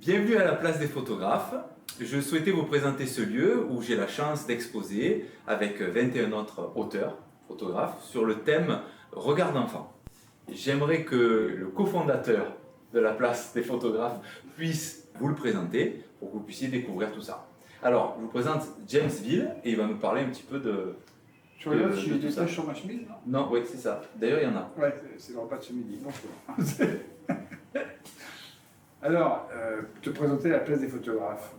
Bienvenue à la place des photographes. Je souhaitais vous présenter ce lieu où j'ai la chance d'exposer avec 21 autres auteurs, photographes, sur le thème Regard d'enfant. J'aimerais que le cofondateur de la place des photographes puisse vous le présenter pour que vous puissiez découvrir tout ça. Alors, je vous présente James Ville et il va nous parler un petit peu de... Tu regardes si j'ai des taches sur ma chemise, non? Non, oui, c'est ça. D'ailleurs, il y en a. Ouais, c'est le repas de ce midi. Bonjour. Alors, te présenter la place des photographes.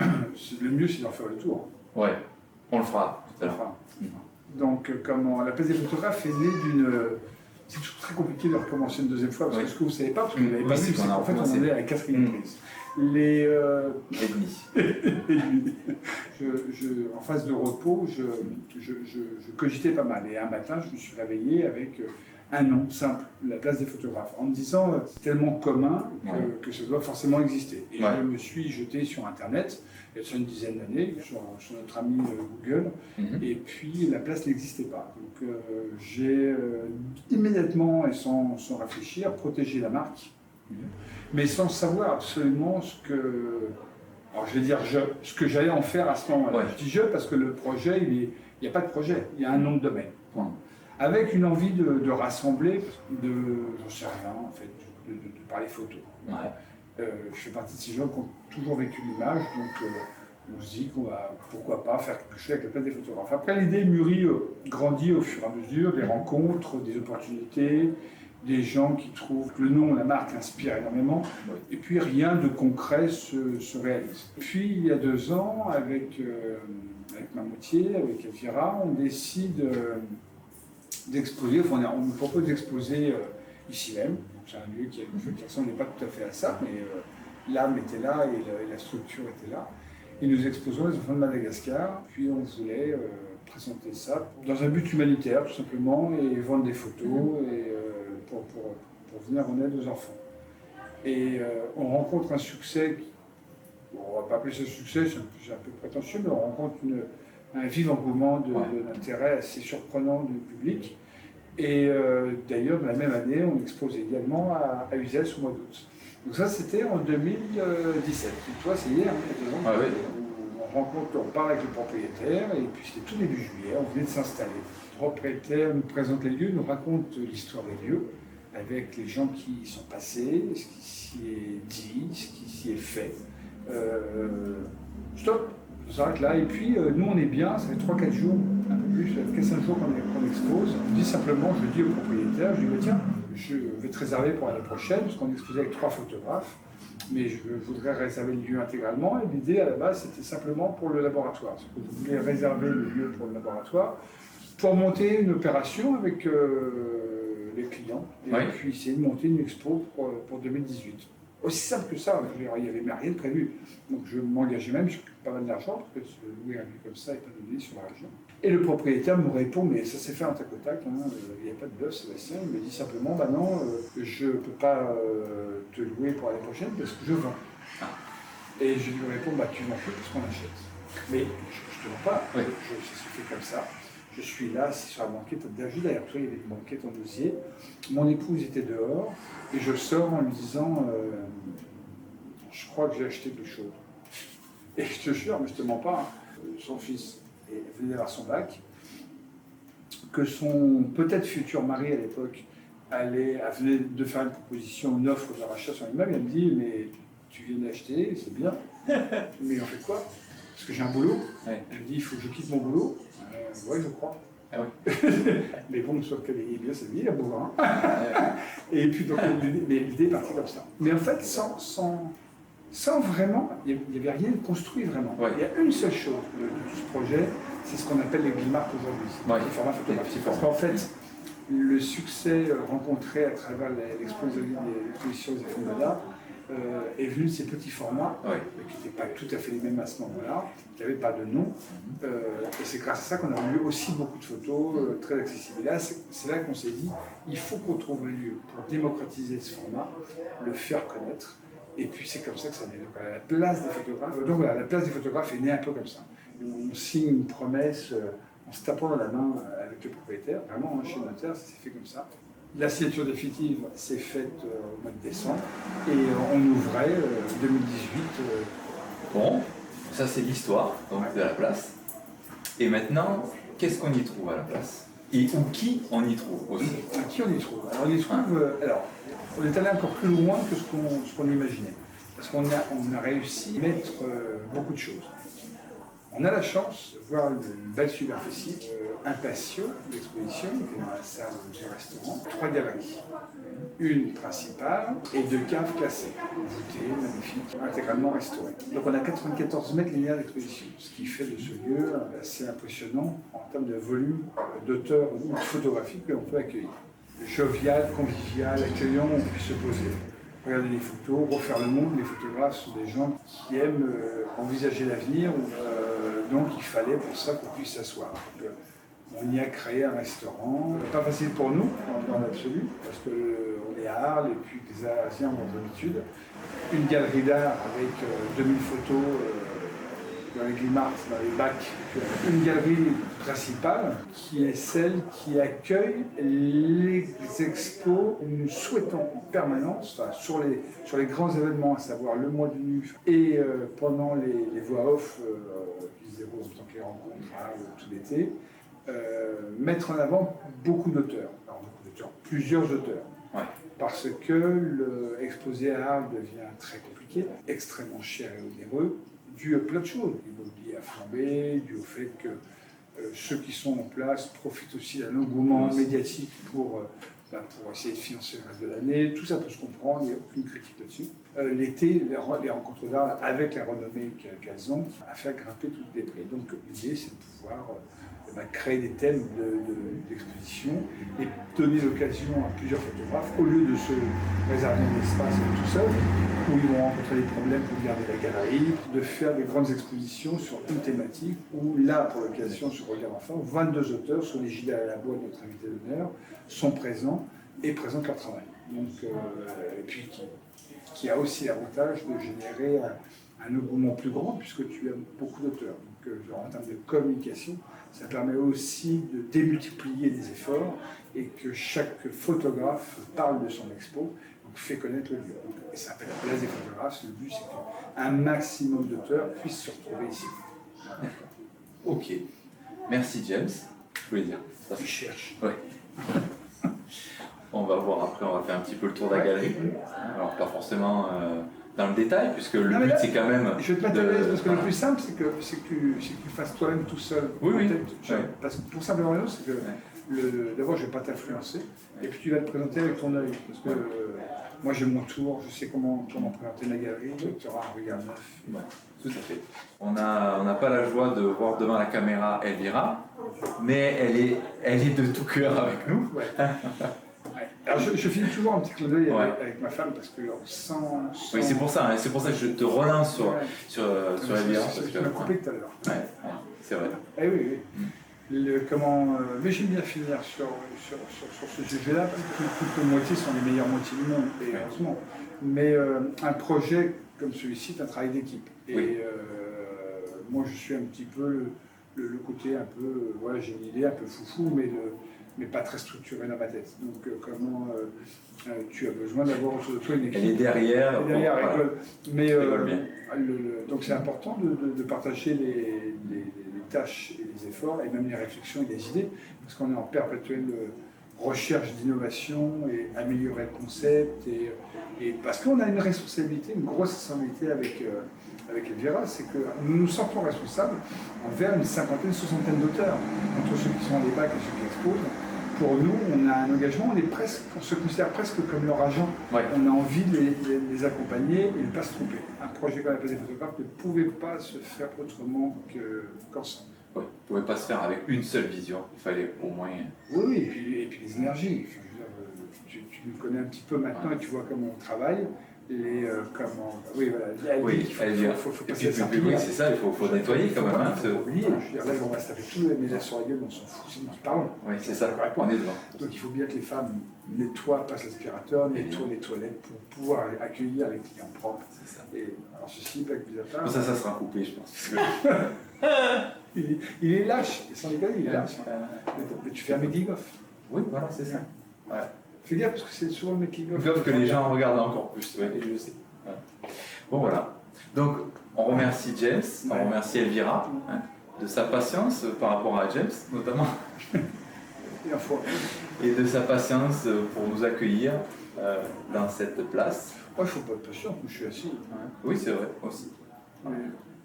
Le mieux, c'est d'en faire le tour. Ouais, on le fera tout à l'heure. Donc, comment la place des photographes est née d'une... C'est toujours très compliqué de recommencer une deuxième fois, parce que ce que vous ne savez pas, parce que vous n'avez pas vu, c'est qu'en fait, on en est à la quatrième prise. Les... en phase de repos, je cogitais pas mal. Et un matin, je me suis réveillé avec un nom simple, la place des photographes, en me disant c'est tellement commun que ça doit forcément exister. Et je me suis jeté sur Internet, il y a une dizaine d'années, sur notre ami Google, et puis la place n'existait pas. Donc j'ai immédiatement, et sans réfléchir, protégé la marque, mais sans savoir absolument ce que... Alors je vais dire ce que j'allais en faire à ce moment-là. Je dis je parce que le projet, il n'y a pas de projet, il y a un nom de domaine. Avec une envie de rassembler, j'en sais rien en fait, de parler photo. Je fais partie de ces gens qui ont toujours vécu l'image, donc on se dit qu'on va, pourquoi pas, faire quelque chose avec la place des photographes. Après l'idée mûrit, grandit au fur et à mesure, des rencontres, des opportunités, des gens qui trouvent que le nom, la marque inspire énormément, et puis rien de concret se réalise. Puis il y a 2 ans, avec ma moitié, avec Elvira, on décide d'exposer, enfin on nous propose d'exposer ici même. C'est un lieu qui ressemble pas tout à fait à ça, mais l'âme était là et la structure était là. Et nous exposons les enfants de Madagascar, puis on voulait présenter ça dans un but humanitaire tout simplement, et vendre des photos et pour venir en aide aux enfants. Et on rencontre un succès, on ne va pas appeler ça succès, c'est un peu prétentieux, mais on rencontre un vif engouement d'intérêt assez surprenant du public. Et d'ailleurs, dans la même année, on expose également à Uzès au mois d'août. Donc ça, c'était en 2017. Et toi, c'est hier, il y a 2 ans. On parle avec le propriétaire, et puis c'était tout début juillet, on venait de s'installer. Le propriétaire nous présente les lieux, nous raconte l'histoire des lieux, avec les gens qui y sont passés, ce qui s'y est dit, ce qui s'y est fait. Stop, on s'arrête là. Et puis nous on est bien, ça fait 3-4 jours, un peu plus, ça fait 5 jours qu'on expose. Je dis simplement, je dis au propriétaire, je lui dis tiens, je vais te réserver pour l'année prochaine, parce qu'on exposait avec 3 photographes, mais je voudrais réserver le lieu intégralement. Et l'idée à la base c'était simplement pour le laboratoire. Parce que je voulais réserver le lieu pour le laboratoire, pour monter une opération avec les clients, et puis essayer de monter une expo pour 2018. Aussi simple que ça, il n'y avait rien de prévu. Donc je m'engageais même, je n'ai pas mal d'argent, parce que louer un lieu comme ça n'est pas donné sur la région. Et le propriétaire me répond, mais ça s'est fait en tac au tac, il n'y a pas de bluff, Sébastien. Il me dit simplement, bah non, je ne peux pas te louer pour l'année prochaine parce que je vends. Et je lui réponds, bah tu vends plus parce qu'on achète. Mais je ne te vends pas, ça se fait comme ça. Je suis là, assis sur la banquette, juste derrière toi, il y avait une banquette en osier. Mon épouse était dehors, et je sors en lui disant je crois que j'ai acheté quelque chose. Et je te jure, mais je te mens pas, son fils venait d'avoir son bac, que son peut-être futur mari à l'époque venait de faire une proposition, une offre de rachat sur l'immeuble. Elle me dit mais tu viens d'acheter, c'est bien, mais on fait quoi? Parce que j'ai un boulot. Elle me dit il faut que je quitte mon boulot. Oui, je crois. Mais bon, sauf qu'elle est bien sa vie, la bourrin. Et puis, donc, l'idée est partie comme ça. Mais en fait, sans vraiment, il n'y avait rien de construit vraiment. Il y a une seule chose de tout ce projet, c'est ce qu'on appelle les Glimmark aujourd'hui. Les formats photographiques. Parce qu'en fait, le succès rencontré à travers l'exposition des Fondada est venu de ces petits formats, qui n'étaient pas tout à fait les mêmes à ce moment-là, qui n'avaient pas de nom. Et c'est grâce à ça qu'on a eu aussi beaucoup de photos très accessibles. Et là, c'est là qu'on s'est dit, il faut qu'on trouve un lieu pour démocratiser ce format, le faire connaître. Et puis c'est comme ça que ça naît. Donc, la place des photographes. Donc voilà, la place des photographes est née un peu comme ça. On signe une promesse en se tapant dans la main avec le propriétaire. Vraiment, chez le notaire, ça s'est fait comme ça. La signature définitive s'est faite au mois de décembre et on ouvrait 2018. Bon, ça c'est l'histoire de la place. Et maintenant, qu'est-ce qu'on y trouve à la place? Et ou qui on y trouve aussi? Qui on y trouve? Alors, on y trouve. Alors, on est allé encore plus loin que ce qu'on imaginait. Parce qu'on a réussi à mettre beaucoup de choses. On a la chance de voir une belle superficie, un patio d'exposition qui est dans la salle du restaurant, 3 galeries. Une principale et 2 caves classées, voûtées, magnifiques, intégralement restaurées. Donc on a 94 mètres linéaires d'exposition, ce qui fait de ce lieu assez impressionnant en termes de volume d'auteurs ou de photographies que l'on peut accueillir. Jovial, convivial, accueillant, où on puisse se poser. Regarder les photos, refaire le monde. Les photographes sont des gens qui aiment envisager l'avenir, donc il fallait pour ça qu'on puisse s'asseoir. On y a créé un restaurant, pas facile pour nous dans l'absolu, parce qu'on est à Arles et puis que les Asiens ont l'habitude. Une galerie d'art avec 2000 photos dans les Glimarts, dans les bacs. Une galerie principale qui est celle qui accueille les expos où nous souhaitons en permanence, enfin, sur les grands événements, à savoir le mois du NUF et pendant les voix off qui se déroulent en tant que les rencontres tout l'été, mettre en avant beaucoup d'auteurs. Alors, plusieurs auteurs. Ouais. Parce que l'exposé à Arles devient très compliqué, extrêmement cher et onéreux, dû à plein de choses. L'immobilier a flambé, dû au fait que ceux qui sont en place profitent aussi d'un engouement médiatique pour essayer de financer le reste de l'année. Tout ça peut se comprendre, il n'y a aucune critique là-dessus. L'été, les rencontres d'art, avec la renommée qu'elles ont, a fait grimper toutes les prix. Donc l'idée, c'est de pouvoir créer des thèmes d'exposition et donner l'occasion à plusieurs photographes, au lieu de se réserver un espace tout seul, où ils vont rencontrer des problèmes pour garder la galerie, de faire des grandes expositions sur une thématique, où là, pour l'occasion, sur Regard Enfant, 22 auteurs, sous l'égide à la boîte, notre invité d'honneur, sont présents et présentent leur travail. Donc, et puis qui a aussi l'avantage de générer un engouement plus grand, puisque tu as beaucoup d'auteurs. Donc, en termes de communication, ça permet aussi de démultiplier les efforts et que chaque photographe parle de son expo, donc fait connaître le lieu. Donc, et ça s'appelle la place des photographes. Le but, c'est qu'un maximum d'auteurs puissent se retrouver ici. Ok. Merci James. Je voulais dire. Ça se cherche. Oui. On va voir après, on va faire un petit peu le tour de la galerie. Alors pas forcément dans le détail, puisque le but c'est quand même... Je vais te mettre à l'aise, parce que le plus simple c'est que tu fasses toi-même tout seul. Oui. Parce que pour simplement raison, c'est que d'abord je ne vais pas t'influencer, et puis tu vas te présenter avec ton œil. Parce que moi j'ai mon tour, je sais comment présenter ma galerie, tu auras un regard neuf. Ouais, tout à fait. On n'a pas la joie de voir devant la caméra Elvira, mais elle est de tout cœur avec nous. Ouais. Alors je finis toujours un petit clin d'œil avec ma femme parce que sans... Oui, c'est pour ça que je te relance sur Elvira. Tu m'as coupé tout à l'heure. Ouais, c'est vrai. Eh oui. Mais j'aime bien finir sur ce sujet-là parce que toutes les moitiés sont les meilleures moitiés du monde, et heureusement. Mais un projet comme celui-ci est un travail d'équipe. Et moi je suis un petit peu le côté un peu, j'ai une idée un peu foufou, mais pas très structurée dans ma tête. Donc comment tu as besoin d'avoir autour de toi une équipe. Elle est derrière. Donc c'est important de partager les tâches et les efforts, et même les réflexions et les idées, parce qu'on est en perpétuelle recherche d'innovation et améliorer le concept, et parce qu'on a une responsabilité, une grosse responsabilité avec Elvira, c'est que nous nous sentons responsables envers une cinquantaine, soixantaine d'auteurs, entre ceux qui sont dans les bacs et ceux qui exposent. Pour nous, on a un engagement, on se considère presque comme leur agent. Ouais. On a envie de les accompagner et de ne pas se tromper. Un projet comme la place des photographes ne pouvait pas se faire autrement qu'ensemble. Oui, il ne pouvait pas se faire avec une seule vision, il fallait au moins... Oui, et puis les énergies. Enfin, je veux dire, tu nous connais un petit peu maintenant et tu vois comment on travaille. Il faut passer à Saint-Pierre. Oui, c'est ça, il faut nettoyer quand même. Il faut oublier. Je veux dire, là, on va se taper tous les médias sur la gueule, on s'en fout, c'est nous qui parlons. Oui, c'est ça, on est devant. Donc il faut bien que les femmes nettoient, passent l'aspirateur, nettoient les toilettes pour pouvoir accueillir les clients propres. C'est ça. Et alors ceci, blague mise à part. Ça sera coupé, je pense. Il est lâche, sans déconner, il est lâche. Mais tu fais un making-of. Oui, voilà, c'est ça. Ouais. Fais gaffe parce que c'est souvent le making-of. Sauf que les gens regardent encore plus, ouais, et je sais. Ouais. Bon voilà. Donc on remercie James, on Ouais. remercie Elvira hein, de sa patience par rapport à James notamment, Et enfin, et de sa patience pour nous accueillir dans cette place. moi, il ne faut pas être patient, moi, je suis assis. Ouais. Oui c'est vrai aussi.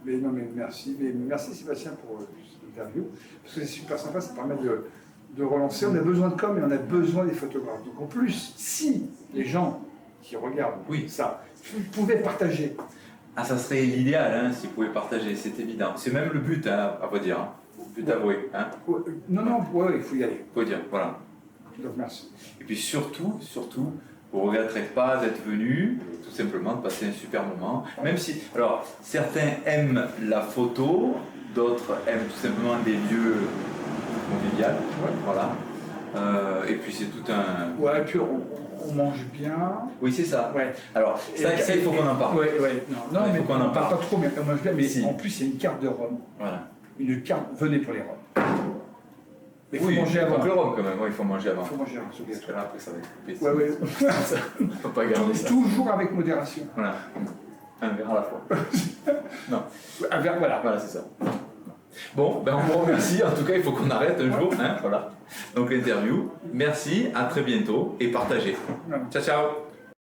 Mais non, mais merci. Mais merci Sébastien pour cette interview. Parce que c'est super sympa, ça permet de relancer. On a besoin de com et on a besoin des photographes. Donc en plus, si les gens qui regardent Oui. ça, vous pouvez partager. Ah ça serait l'idéal hein, si vous pouvez partager, c'est évident. C'est même le but hein, à vrai dire. Hein. Le but avoué. Hein. Non, ouais, il faut y aller. Faut dire, voilà. Donc merci. Et puis surtout, vous ne regretterez pas d'être venu, tout simplement de passer un super moment. Même si, alors, certains aiment la photo, d'autres aiment tout simplement des lieux conviviaux. Voilà. Et puis c'est tout un. Ouais, et puis on mange bien. Oui, c'est ça. Ouais. Alors, ça il faut qu'on en parle. Ouais. Non, Ouais, mais faut qu'on on en parle parle. pas trop, mais on mange bien. Mais Si. en plus, il y a une carte de Rome. Voilà. Une carte, venez pour les Roms. Mais il faut Oui, manger avant. donc le rhum quand même, oui, il faut manger avant. Il faut manger avant, c'est Parce que obligatoire. là, après, ça va être coupé. Ouais. Il ne faut pas garder ça. Toujours avec modération. Voilà. Un verre à la fois. Non. Un verre, voilà. Voilà, c'est ça. Bon, ben on vous remercie. En tout cas, il faut qu'on arrête un jour. Hein, voilà. Donc, l'interview. Merci, à très bientôt et partagez. Voilà. Ciao, ciao.